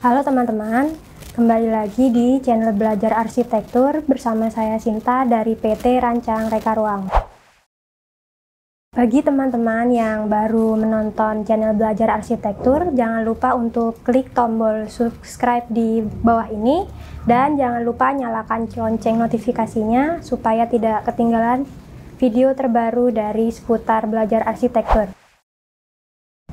Halo teman-teman, kembali lagi di channel Belajar Arsitektur bersama saya Sinta dari PT Rancang Reka Ruang. Bagi teman-teman yang baru menonton channel Belajar Arsitektur, jangan lupa untuk klik tombol subscribe di bawah ini dan jangan lupa nyalakan lonceng notifikasinya supaya tidak ketinggalan video terbaru dari seputar belajar arsitektur.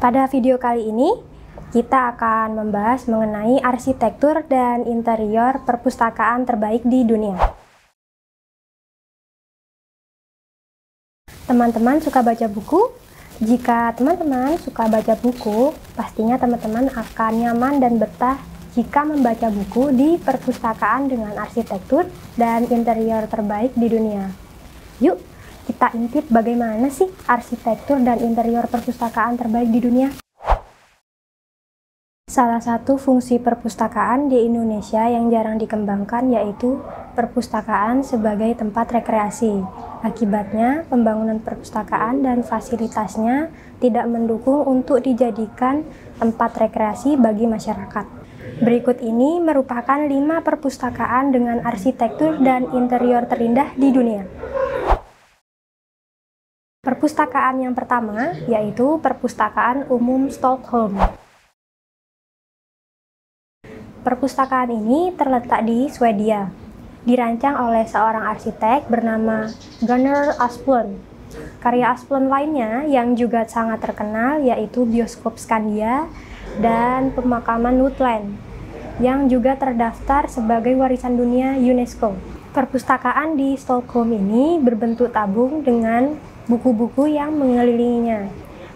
Pada video kali ini, kita akan membahas mengenai arsitektur dan interior perpustakaan terbaik di dunia. Teman-teman suka baca buku? Jika teman-teman suka baca buku, pastinya teman-teman akan nyaman dan betah jika membaca buku di perpustakaan dengan arsitektur dan interior terbaik di dunia. Yuk, kita intip bagaimana sih arsitektur dan interior perpustakaan terbaik di dunia. Salah satu fungsi perpustakaan di Indonesia yang jarang dikembangkan yaitu perpustakaan sebagai tempat rekreasi. Akibatnya, pembangunan perpustakaan dan fasilitasnya tidak mendukung untuk dijadikan tempat rekreasi bagi masyarakat. Berikut ini merupakan 5 perpustakaan dengan arsitektur dan interior terindah di dunia. Perpustakaan yang pertama yaitu Perpustakaan Umum Stockholm. Perpustakaan ini terletak di Swedia, dirancang oleh seorang arsitek bernama Gunnar Asplund. Karya Asplund lainnya yang juga sangat terkenal yaitu Bioskop Skandia dan Pemakaman Woodland, yang juga terdaftar sebagai warisan dunia UNESCO. Perpustakaan di Stockholm ini berbentuk tabung dengan buku-buku yang mengelilinginya.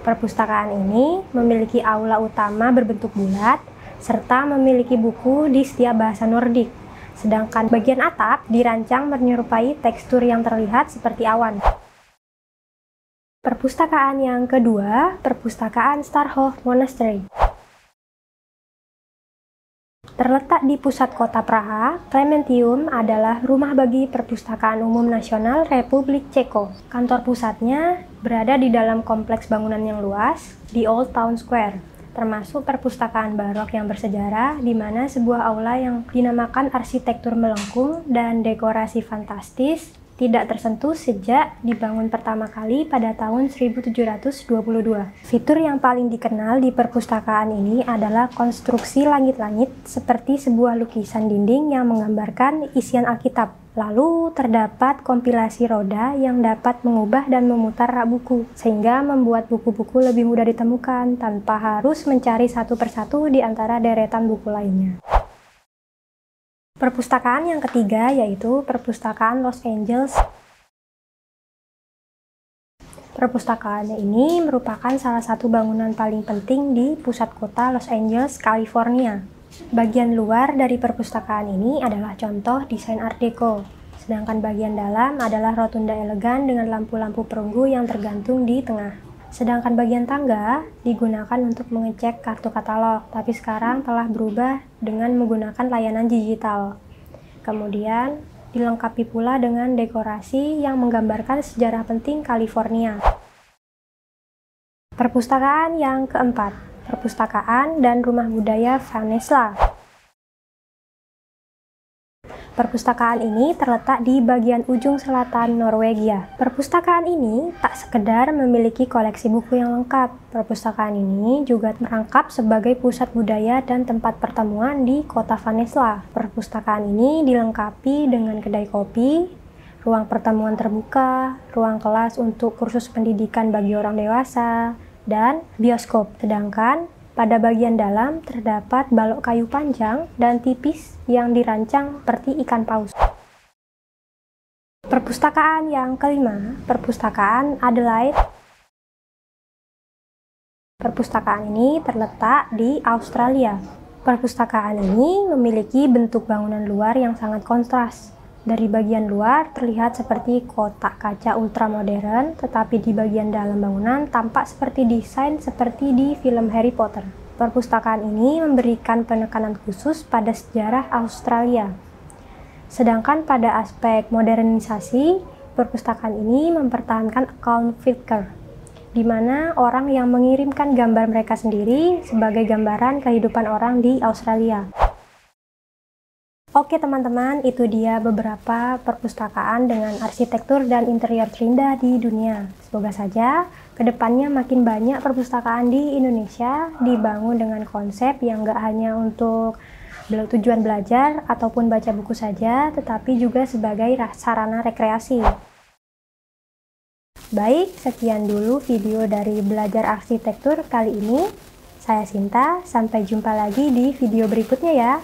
Perpustakaan ini memiliki aula utama berbentuk bulat, serta memiliki buku di setiap bahasa Nordik. Sedangkan bagian atap dirancang menyerupai tekstur yang terlihat seperti awan. Perpustakaan yang kedua, Perpustakaan Starhof Monastery. Terletak di pusat kota Praha, Clementium adalah rumah bagi Perpustakaan Umum Nasional Republik Ceko. Kantor pusatnya berada di dalam kompleks bangunan yang luas di Old Town Square, termasuk perpustakaan barok yang bersejarah, di mana sebuah aula yang dinamakan arsitektur melengkung dan dekorasi fantastis tidak tersentuh sejak dibangun pertama kali pada tahun 1722. Fitur yang paling dikenal di perpustakaan ini adalah konstruksi langit-langit seperti sebuah lukisan dinding yang menggambarkan isian Alkitab. Lalu terdapat kompilasi roda yang dapat mengubah dan memutar rak buku, sehingga membuat buku-buku lebih mudah ditemukan tanpa harus mencari satu persatu di antara deretan buku lainnya. Perpustakaan yang ketiga yaitu Perpustakaan Los Angeles. Perpustakaan ini merupakan salah satu bangunan paling penting di pusat kota Los Angeles, California. Bagian luar dari perpustakaan ini adalah contoh desain Art Deco, sedangkan bagian dalam adalah rotunda elegan dengan lampu-lampu perunggu yang tergantung di tengah. Sedangkan bagian tangga digunakan untuk mengecek kartu katalog, tapi sekarang telah berubah dengan menggunakan layanan digital. Kemudian dilengkapi pula dengan dekorasi yang menggambarkan sejarah penting California. Perpustakaan yang keempat, Perpustakaan dan Rumah Budaya Vanessa. Perpustakaan ini terletak di bagian ujung selatan Norwegia. Perpustakaan ini tak sekedar memiliki koleksi buku yang lengkap. Perpustakaan ini juga merangkap sebagai pusat budaya dan tempat pertemuan di kota Vanessa. Perpustakaan ini dilengkapi dengan kedai kopi, ruang pertemuan terbuka, ruang kelas untuk kursus pendidikan bagi orang dewasa, dan bioskop. Sedangkan pada bagian dalam terdapat balok kayu panjang dan tipis yang dirancang seperti ikan paus. Perpustakaan yang kelima, Perpustakaan Adelaide. Perpustakaan ini terletak di Australia. Perpustakaan ini memiliki bentuk bangunan luar yang sangat kontras. Dari bagian luar terlihat seperti kotak kaca ultramodern, tetapi di bagian dalam bangunan tampak seperti desain seperti di film Harry Potter. Perpustakaan ini memberikan penekanan khusus pada sejarah Australia. Sedangkan pada aspek modernisasi, perpustakaan ini mempertahankan account Filker. di mana orang yang mengirimkan gambar mereka sendiri sebagai gambaran kehidupan orang di Australia. Oke teman-teman, itu dia beberapa perpustakaan dengan arsitektur dan interior terindah di dunia. Semoga saja kedepannya makin banyak perpustakaan di Indonesia dibangun dengan konsep yang gak hanya untuk tujuan belajar ataupun baca buku saja, tetapi juga sebagai sarana rekreasi. Baik, sekian dulu video dari belajar arsitektur kali ini. Saya Sinta, sampai jumpa lagi di video berikutnya ya.